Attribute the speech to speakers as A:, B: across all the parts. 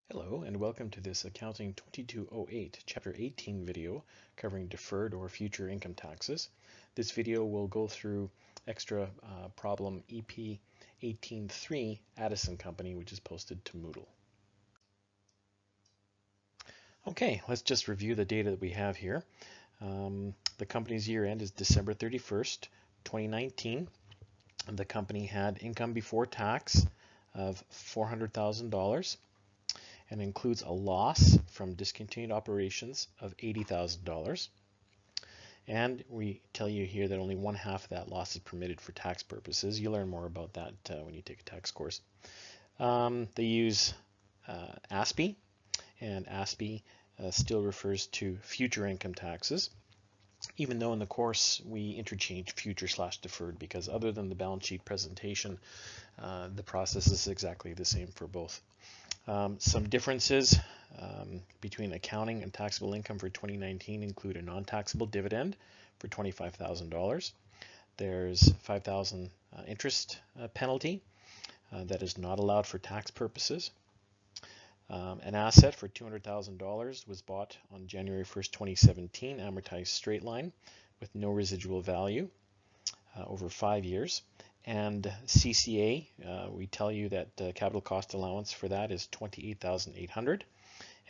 A: Hello and welcome to this Accounting 2208 Chapter 18 video covering deferred or future income taxes. This video will go through extra problem EP 18.3 Addison Company, which is posted to Moodle. Okay, let's just review the data that we have here. The company's year end is December 31st, 2019. The company had income before tax of $400,000. and includes a loss from discontinued operations of $80,000. And we tell you here that only one half of that loss is permitted for tax purposes. You'll learn more about that when you take a tax course. They use ASPE, and ASPE still refers to future income taxes, even though in the course we interchange future/deferred, because other than the balance sheet presentation, the process is exactly the same for both. Some differences between accounting and taxable income for 2019 include a non-taxable dividend for $25,000. There's $5,000 interest penalty that is not allowed for tax purposes. An asset for $200,000 was bought on January 1st, 2017, amortized straight line with no residual value over 5 years. And CCA, we tell you that capital cost allowance for that is $28,800,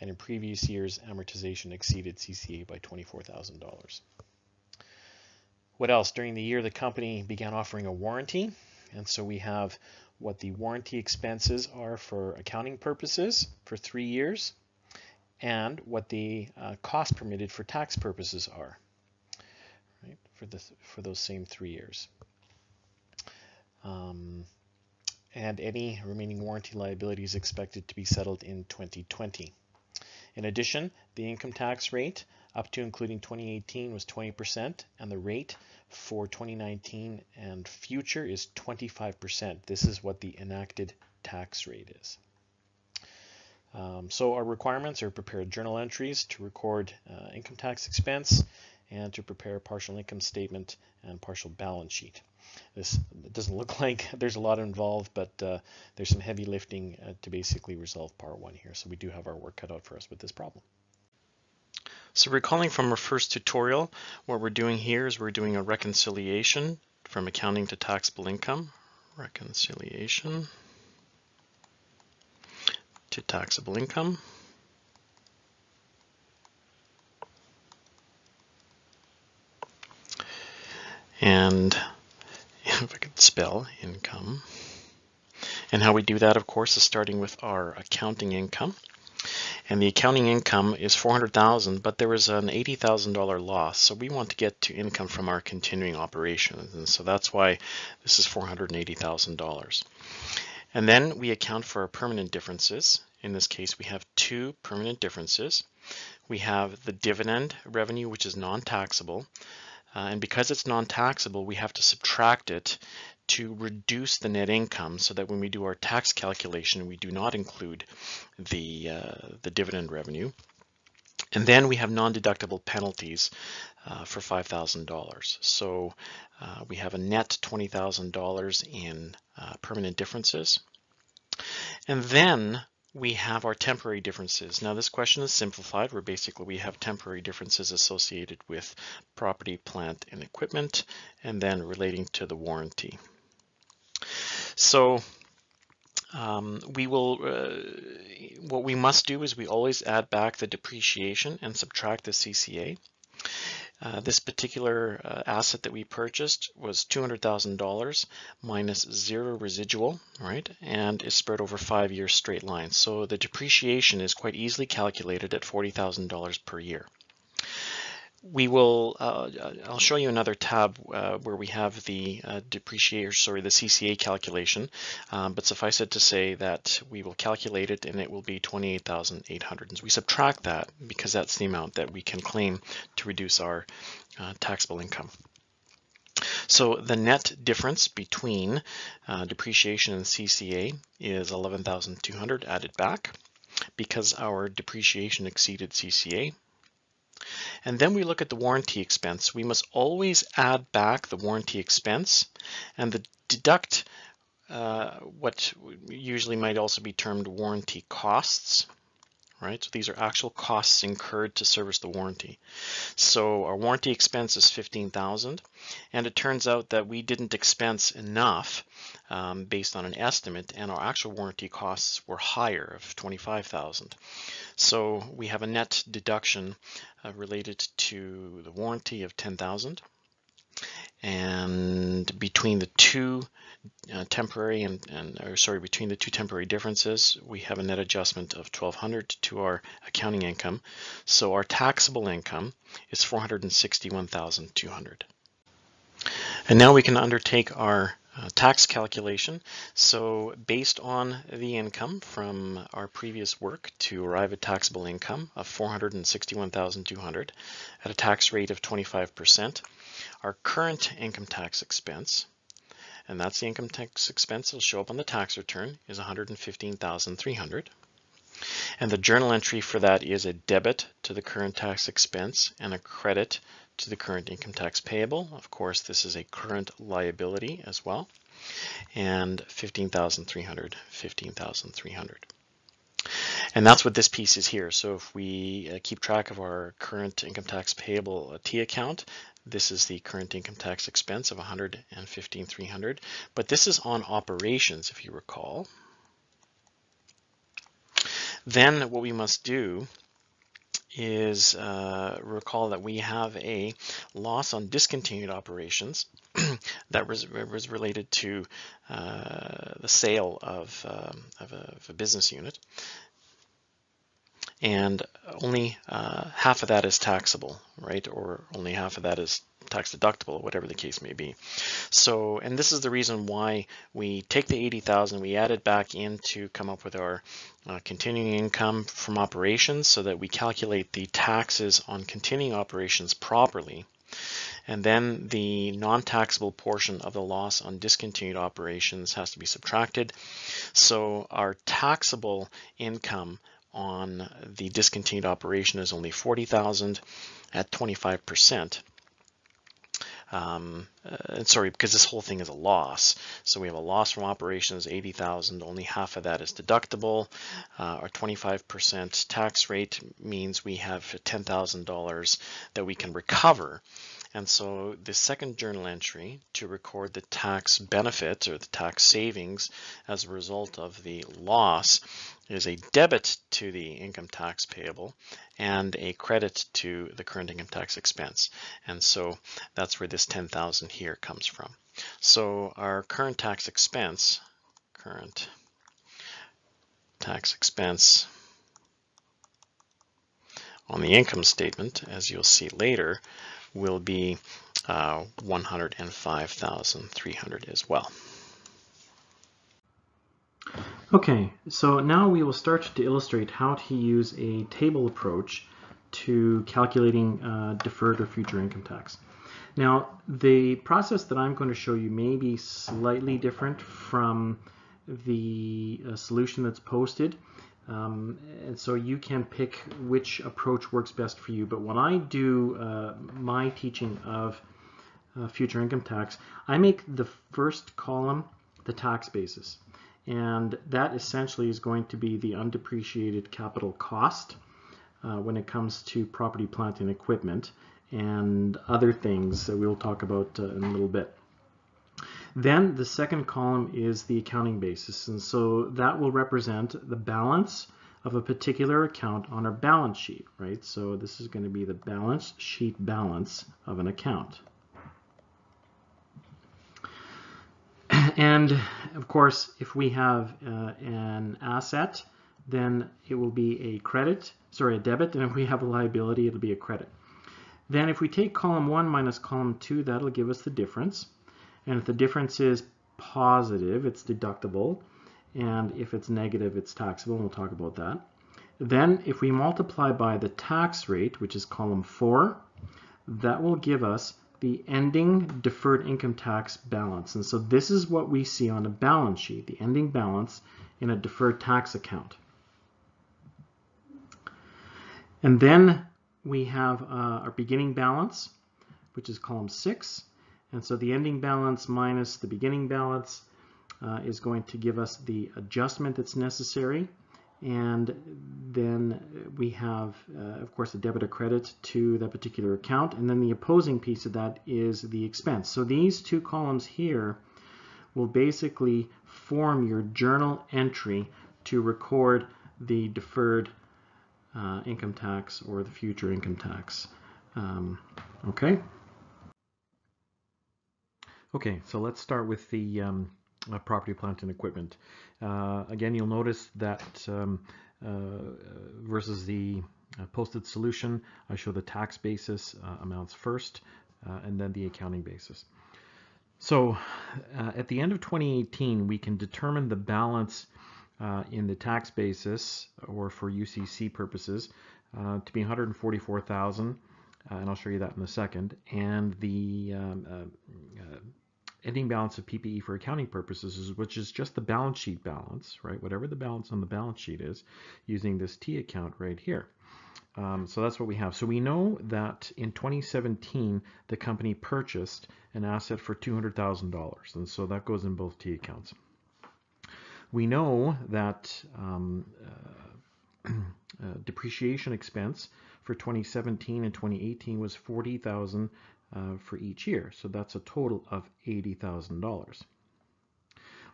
A: and in previous years amortization exceeded CCA by $24,000. What else? During the year the company began offering a warranty, and so we have what the warranty expenses are for accounting purposes for 3 years and what the cost permitted for tax purposes are, right, for those same 3 years. And any remaining warranty liability is expected to be settled in 2020. In addition, the income tax rate up to including 2018 was 20%, and the rate for 2019 and future is 25%. This is what the enacted tax rate is. So our requirements are prepare journal entries to record income tax expense and to prepare a partial income statement and partial balance sheet. This doesn't look like there's a lot involved, but there's some heavy lifting to basically resolve part 1 here. So we do have our work cut out for us with this problem. So recalling from our first tutorial, what we're doing here is we're doing a reconciliation from accounting to taxable income. Reconciliation to taxable income. And if I could spell income. And how we do that, of course, is starting with our accounting income. And the accounting income is $400,000, but there was an $80,000 loss. So we want to get to income from our continuing operations. And so that's why this is $480,000. And then we account for our permanent differences. In this case, we have 2 permanent differences. We have the dividend revenue, which is non-taxable. And because it's non-taxable, we have to subtract it to reduce the net income so that when we do our tax calculation, we do not include the dividend revenue. And then we have non-deductible penalties for $5,000. So we have a net $20,000 in permanent differences. And then we have our temporary differences. Now this question is simplified, where basically we have temporary differences associated with property, plant, and equipment, and then relating to the warranty. So what we must do is we always add back the depreciation and subtract the CCA. This particular asset that we purchased was $200,000 minus 0 residual, right? And is spread over 5 years straight line. So the depreciation is quite easily calculated at $40,000 per year. We will, I'll show you another tab where we have the the CCA calculation, but suffice it to say that we will calculate it and it will be $28,800. And we subtract that because that's the amount that we can claim to reduce our taxable income. So the net difference between depreciation and CCA is $11,200 added back because our depreciation exceeded CCA. And then we look at the warranty expense. We must always add back the warranty expense and deduct what usually might also be termed warranty costs. right? So these are actual costs incurred to service the warranty. So our warranty expense is $15,000, and it turns out that we didn't expense enough based on an estimate, and our actual warranty costs were higher of $25,000. So we have a net deduction related to the warranty of $10,000, and between the two between the two temporary differences, we have a net adjustment of $1,200 to our accounting income. So our taxable income is $461,200. And now we can undertake our tax calculation. So based on the income from our previous work to arrive at taxable income of $461,200 at a tax rate of 25%, our current income tax expense, and that's the income tax expense that'll show up on the tax return, is $115,300. And the journal entry for that is a debit to the current tax expense and a credit to the current income tax payable. Of course, this is a current liability as well. And $15,300, $15,300. And that's what this piece is here. So if we keep track of our current income tax payable T account, this is the current income tax expense of $115,300. But this is on operations, if you recall. Then what we must do is recall that we have a loss on discontinued operations that was related to the sale of a business unit, and only half of that is taxable, right? Or only half of that is tax deductible, whatever the case may be. So, and this is the reason why we take the 80,000, we add it back in to come up with our continuing income from operations, so that we calculate the taxes on continuing operations properly. And then the non-taxable portion of the loss on discontinued operations has to be subtracted. So our taxable income on the discontinued operation is only $40,000 at 25%. Sorry, because this whole thing is a loss. So we have a loss from operations, 80,000, only half of that is deductible. Our 25% tax rate means we have $10,000 that we can recover. And so the second journal entry to record the tax benefit or the tax savings as a result of the loss is a debit to the income tax payable and a credit to the current income tax expense. And so that's where this 10,000 here comes from. So our current tax expense on the income statement, as you'll see later, will be $105,300 as well.
B: Okay, so now we will start to illustrate how to use a table approach to calculating deferred or future income tax. Now, the process that I'm going to show you may be slightly different from the solution that's posted. And so you can pick which approach works best for you. But when I do my teaching of future income tax, I make the first column the tax basis. And that essentially is going to be the undepreciated capital cost when it comes to property, plant, and equipment, and other things that we'll talk about in a little bit. Then the second column is the accounting basis, and so that will represent the balance of a particular account on our balance sheet, right? So this is going to be the balance sheet balance of an account. And of course, if we have an asset, then it will be a debit, and if we have a liability, it'll be a credit. Then if we take column 1 minus column 2, that'll give us the difference. And if the difference is positive, it's deductible. And if it's negative, it's taxable, and we'll talk about that. Then if we multiply by the tax rate, which is column 4, that will give us the ending deferred income tax balance. And so this is what we see on a balance sheet, the ending balance in a deferred tax account. And then we have our beginning balance, which is column 6. And so the ending balance minus the beginning balance is going to give us the adjustment that's necessary. and then we have, of course, a debit or credit to that particular account, and then the opposing piece of that is the expense. So these two columns here will basically form your journal entry to record the deferred income tax or the future income tax. Okay. Okay, so let's start with the property, plant, and equipment. Again, you'll notice that versus the posted solution, I show the tax basis amounts first, and then the accounting basis. So at the end of 2018, we can determine the balance in the tax basis, or for UCC purposes, to be $144,000, and I'll show you that in a second, and the ending balance of PPE for accounting purposes, which is just the balance sheet balance, right? Whatever the balance on the balance sheet is, using this T account right here. So that's what we have. So we know that in 2017, the company purchased an asset for $200,000, and so that goes in both T accounts. We know that depreciation expense for 2017 and 2018 was $40,000 for each year, so that's a total of $80,000.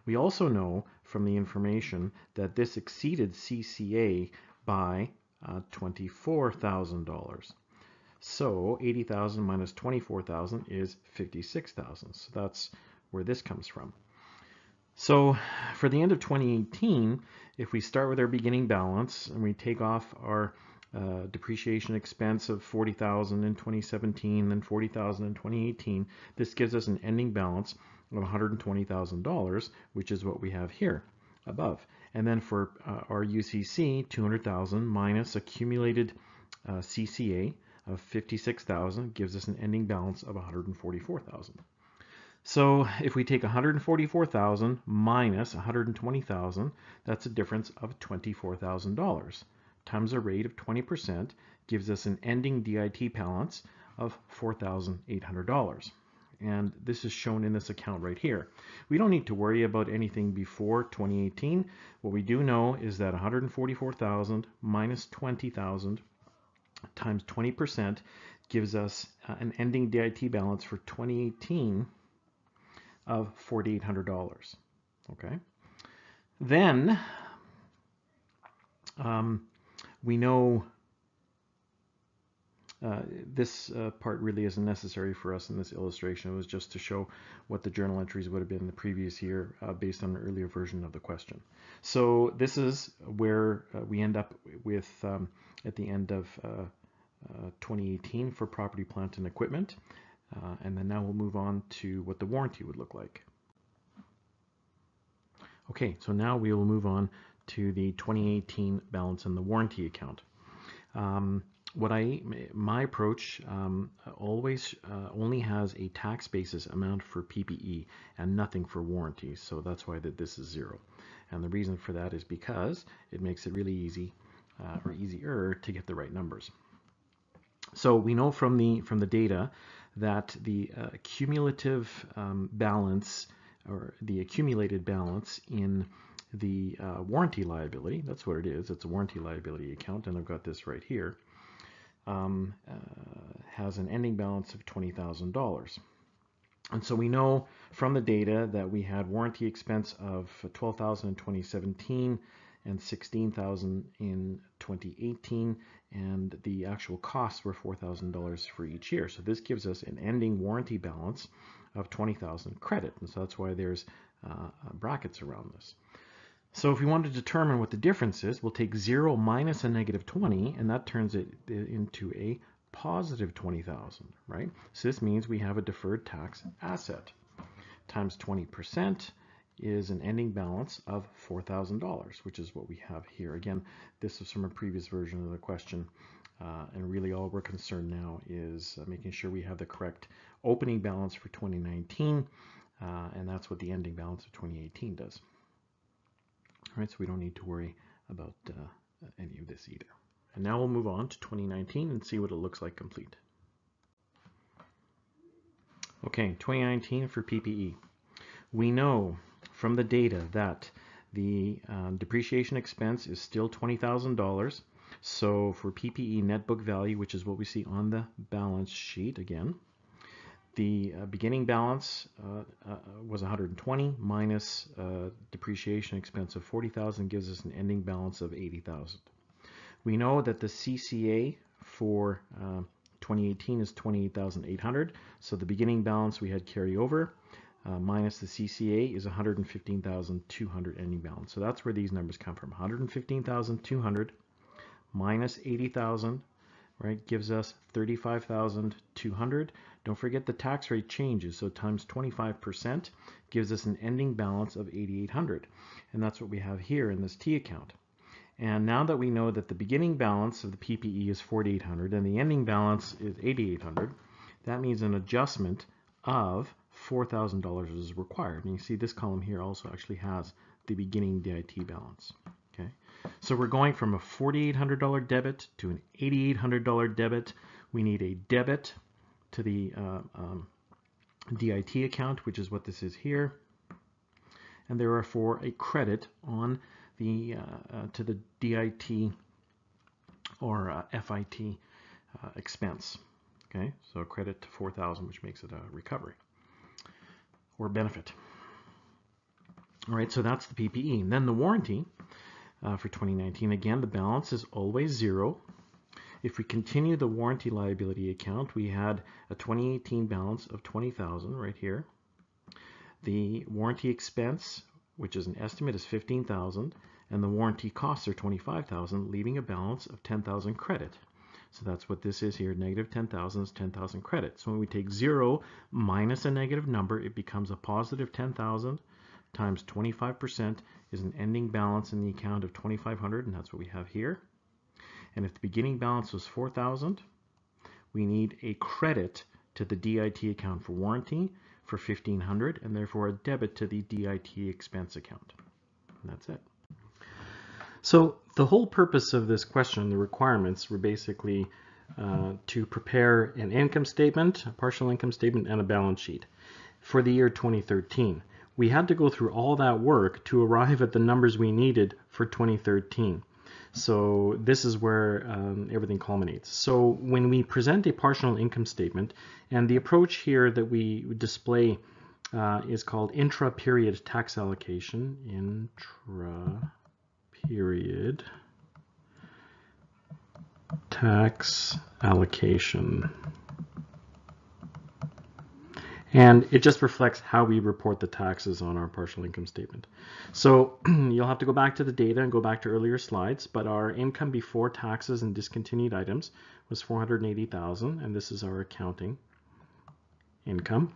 B: We also know from the information that this exceeded CCA by $24,000. So 80,000 minus 24,000 is 56,000. So that's where this comes from. So for the end of 2018, if we start with our beginning balance and we take off our depreciation expense of 40,000 in 2017 and 40,000 in 2018, this gives us an ending balance of $120,000, which is what we have here above. And then for our UCC, 200,000 minus accumulated CCA of 56,000 gives us an ending balance of 144,000. So if we take 144,000 minus 120,000, that's a difference of $24,000 times a rate of 20% gives us an ending DIT balance of $4,800. And this is shown in this account right here. We don't need to worry about anything before 2018. What we do know is that 144,000 minus 20,000 times 20% gives us an ending DIT balance for 2018 of $4,800. Okay. Then we know this part really isn't necessary for us in this illustration. It was just to show what the journal entries would have been the previous year based on an earlier version of the question. So this is where we end up with at the end of 2018 for property, plant, and equipment. And then now we'll move on to what the warranty would look like. Okay, so now we will move on to the 2018 balance in the warranty account. My approach always only has a tax basis amount for PPE and nothing for warranty, so that's why this is 0. And the reason for that is because it makes it really easy or easier to get the right numbers. So we know from the data that the cumulative balance, or the accumulated balance in the warranty liability, that's what it is, it's a warranty liability account, and I've got this right here, has an ending balance of $20,000. And so we know from the data that we had warranty expense of $12,000 in 2017 and $16,000 in 2018, and the actual costs were $4,000 for each year. So this gives us an ending warranty balance of $20,000 credit, and so that's why there's brackets around this. So if we want to determine what the difference is, we'll take 0 minus a negative 20, and that turns it into a positive 20,000, right? So this means we have a deferred tax asset. Times 20% is an ending balance of $4,000, which is what we have here. Again, this is from a previous version of the question, and really all we're concerned now is making sure we have the correct opening balance for 2019, and that's what the ending balance of 2018 does. All right, so we don't need to worry about any of this either. And now we'll move on to 2019 and see what it looks like complete. Okay, 2019 for PPE. We know from the data that the depreciation expense is still $20,000. So for PPE net book value, which is what we see on the balance sheet again, the beginning balance was 120 minus depreciation expense of 40,000 gives us an ending balance of 80,000. We know that the CCA for 2018 is 28,800. So the beginning balance we had carry over minus the CCA is 115,200 ending balance. So that's where these numbers come from. 115,200 minus 80,000, right, gives us 35,200. Don't forget the tax rate changes, so times 25% gives us an ending balance of 8,800. And that's what we have here in this T account. And now that we know that the beginning balance of the PPE is 4,800 and the ending balance is 8,800, that means an adjustment of $4,000 is required. And you see this column here also actually has the beginning DIT balance. Okay, so we're going from a $4,800 debit to an $8,800 debit. We need a debit to the DIT account, which is what this is here, and therefore a credit on the to the DIT or FIT expense. Okay, so a credit to 4,000, which makes it a recovery or benefit. All right, so that's the PPE. And then the warranty for 2019, again, the balance is always zero. If we continue the warranty liability account, we had a 2018 balance of 20,000 right here. The warranty expense, which is an estimate, is 15,000, and the warranty costs are 25,000, leaving a balance of 10,000 credit. So that's what this is here. Negative 10,000 is 10,000 credit. So when we take 0 minus a negative number, it becomes a positive 10,000 times 25% is an ending balance in the account of 2,500, and that's what we have here. And if the beginning balance was 4,000, we need a credit to the DIT account for warranty for 1,500, and therefore a debit to the DIT expense account. And that's it. So the whole purpose of this question, the requirements, were basically to prepare an income statement, a partial income statement, and a balance sheet for the year 2013. We had to go through all that work to arrive at the numbers we needed for 2013. So this is where everything culminates. So when we present a partial income statement, and the approach here that we display is called intra-period tax allocation. Intra-period tax allocation. And it just reflects how we report the taxes on our partial income statement. So you'll have to go back to the data and go back to earlier slides, but our income before taxes and discontinued items was 480,000, and this is our accounting income.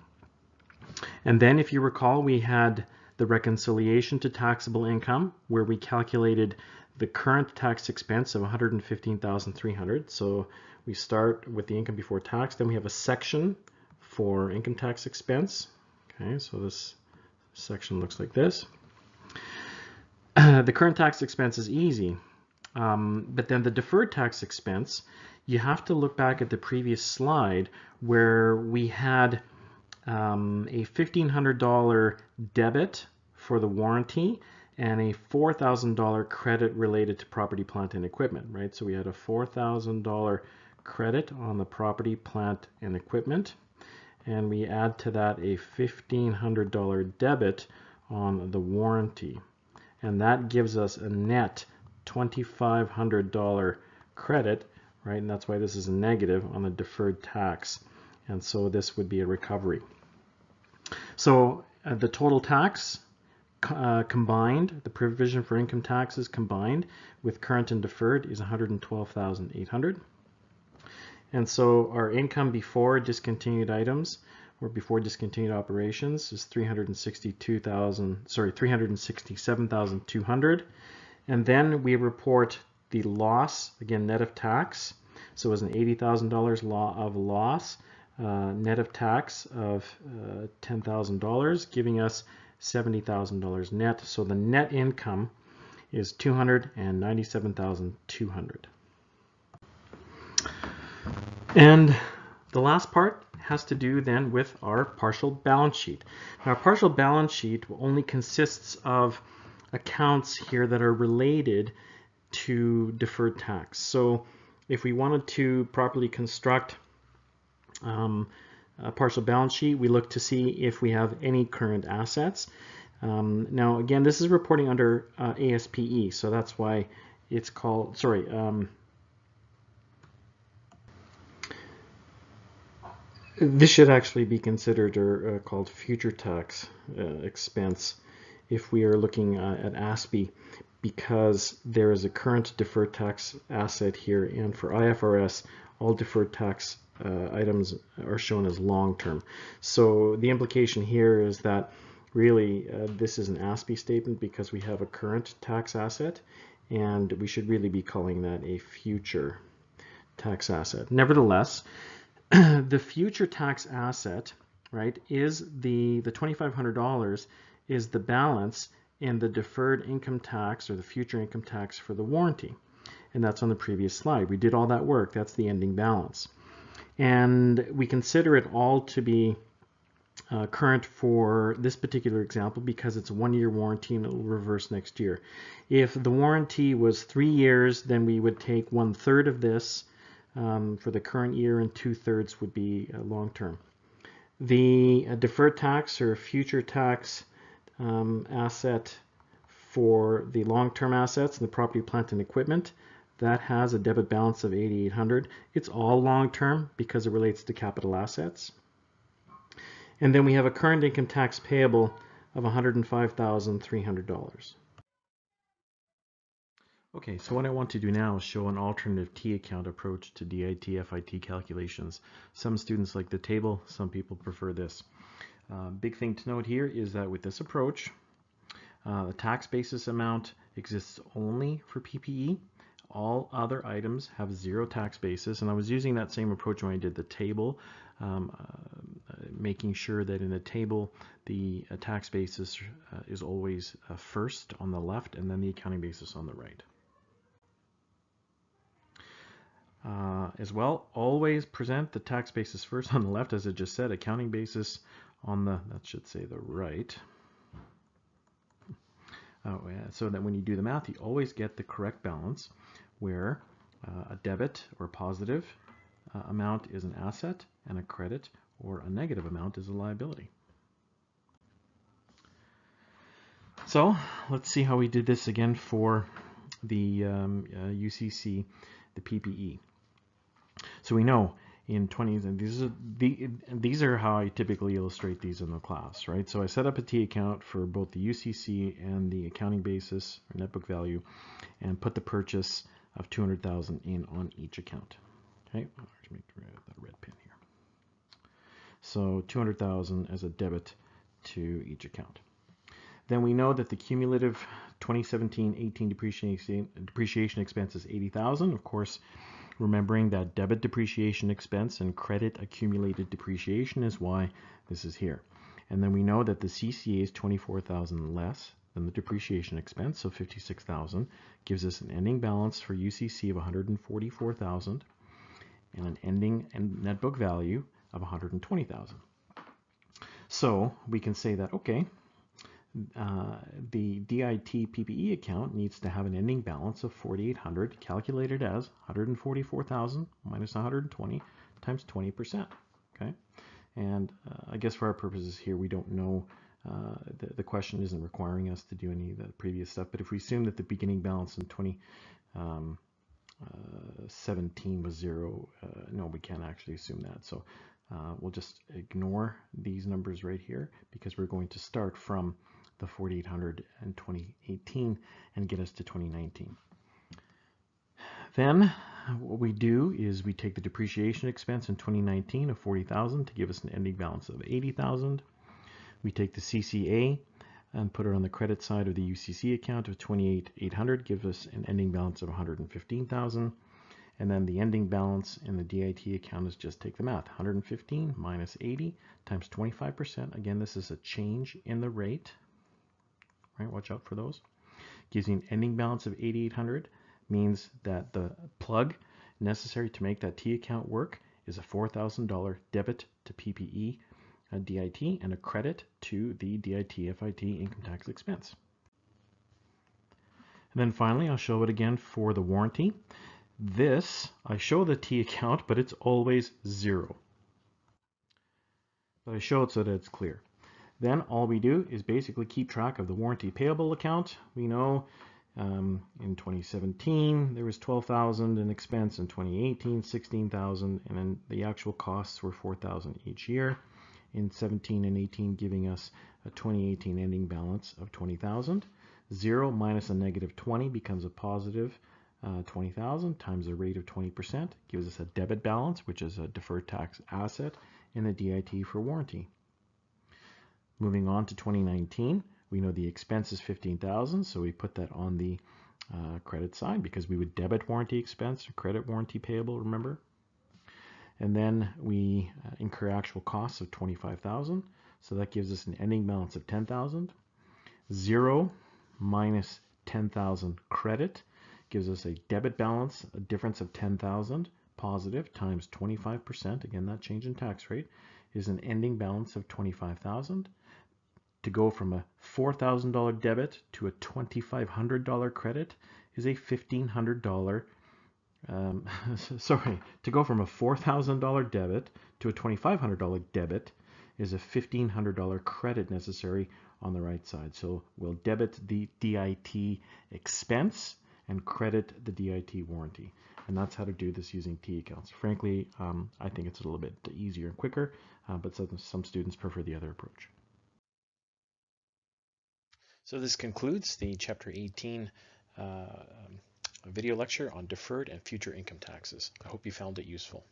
B: And then if you recall, we had the reconciliation to taxable income where we calculated the current tax expense of 115,300. So we start with the income before tax, then we have a section for income tax expense. Okay, so this section looks like this. The current tax expense is easy, but then the deferred tax expense, you have to look back at the previous slide where we had a $1,500 debit for the warranty and a $4,000 credit related to property, plant, and equipment, right? So we had a $4,000 credit on the property, plant, and equipment, and we add to that a $1,500 debit on the warranty. And that gives us a net $2,500 credit, right? And that's why this is a negative on the deferred tax. And so this would be a recovery. So the total tax combined, the provision for income taxes combined with current and deferred is 112,800. And so our income before discontinued items or before discontinued operations is 367,200. And then we report the loss, again, net of tax. So it was an $80,000 loss, net of tax of $10,000, giving us $70,000 net. So the net income is $297,200. And the last part has to do then with our partial balance sheet. Now, our partial balance sheet only consists of accounts here that are related to deferred tax. So if we wanted to properly construct a partial balance sheet, we look to see if we have any current assets. Now again, this is reporting under ASPE, so that's why it's called, this should actually be considered or called future tax expense if we are looking at ASPE, because there is a current deferred tax asset here, and for IFRS, all deferred tax items are shown as long-term. So the implication here is that really this is an ASPE statement because we have a current tax asset, and we should really be calling that a future tax asset. Nevertheless, the future tax asset, right, is the $2,500 is the balance in the deferred income tax or the future income tax for the warranty. And that's on the previous slide. We did all that work. That's the ending balance. And we consider it all to be current for this particular example because it's a 1-year warranty and it will reverse next year. If the warranty was 3 years, then we would take 1/3 of this for the current year and 2/3 would be long-term. The deferred tax or future tax asset for the long-term assets and the property, plant, and equipment, that has a debit balance of $8,800. It's all long-term because it relates to capital assets. And then we have a current income tax payable of $105,300. Okay, so what I want to do now is show an alternative T account approach to DIT FIT calculations. Some students like the table, some people prefer this. Big thing to note here is that with this approach, the tax basis amount exists only for PPE. All other items have 0 tax basis, and I was using that same approach when I did the table, making sure that in the table the tax basis is always first on the left and then the accounting basis on the right. As well, always present the tax basis first on the left, as I just said, accounting basis on the, that should say the right. So that when you do the math, you always get the correct balance where a debit or positive amount is an asset and a credit or a negative amount is a liability. So let's see how we did this again for the UCC, the PPE. So we know in 20s, and these are how I typically illustrate these in the class, right? So I set up a T account for both the UCC and the accounting basis or net book value, and put the purchase of $200,000 in on each account. Okay, I'll make the red pin here. So $200,000 as a debit to each account. Then we know that the cumulative 2017-18 depreciation expense is $80,000. Of course, remembering that debit depreciation expense and credit accumulated depreciation is why this is here. And then we know that the CCA is $24,000 less than the depreciation expense, so $56,000 gives us an ending balance for UCC of $144,000 and an ending net book value of $120,000. So we can say that, okay, the DIT PPE account needs to have an ending balance of $4,800, calculated as $144,000 minus $120 times 20%. Okay, and I guess for our purposes here, we don't know. The question isn't requiring us to do any of the previous stuff, but if we assume that the beginning balance in 2017 was 0, no, we can't actually assume that. So we'll just ignore these numbers right here because we're going to start from the 4,800 in 2018 and get us to 2019. Then what we do is we take the depreciation expense in 2019 of $40,000 to give us an ending balance of $80,000. We take the CCA and put it on the credit side of the UCC account of $28,800, gives us an ending balance of $115,000. And then the ending balance in the DIT account is just take the math. 115 minus 80 times 25%. Again, this is a change in the rate. Right, watch out for those. Gives you an ending balance of $8,800. Means that the plug necessary to make that T account work is a $4,000 debit to PPE DIT and a credit to the DIT FIT income tax expense. And then finally, I'll show it again for the warranty. This, I show the T account, but it's always 0. But I show it so that it's clear. Then all we do is basically keep track of the warranty payable account. We know in 2017 there was 12,000 in expense, in 2018 16,000, and then the actual costs were 4,000 each year. In 17 and 18 giving us a 2018 ending balance of 20,000. 0 minus a negative 20 becomes a positive 20,000 times a rate of 20% gives us a debit balance, which is a deferred tax asset, and a DIT for warranty. Moving on to 2019, we know the expense is 15,000, so we put that on the credit side because we would debit warranty expense or credit warranty payable, remember? And then we incur actual costs of 25,000, so that gives us an ending balance of 10,000. 0 minus 10,000 credit gives us a debit balance, a difference of 10,000 positive times 25%, again that change in tax rate, is an ending balance of 25,000. To go from a $4,000 debit to a $2,500 credit is a $1,500 to go from a $4,000 debit to a $2,500 debit is a $1,500 credit necessary on the right side. So we'll debit the DIT expense and credit the DIT warranty. And that's how to do this using T accounts. Frankly, I think it's a little bit easier and quicker, but some students prefer the other approach.
A: So this concludes the Chapter 18 video lecture on deferred and future income taxes. I hope you found it useful.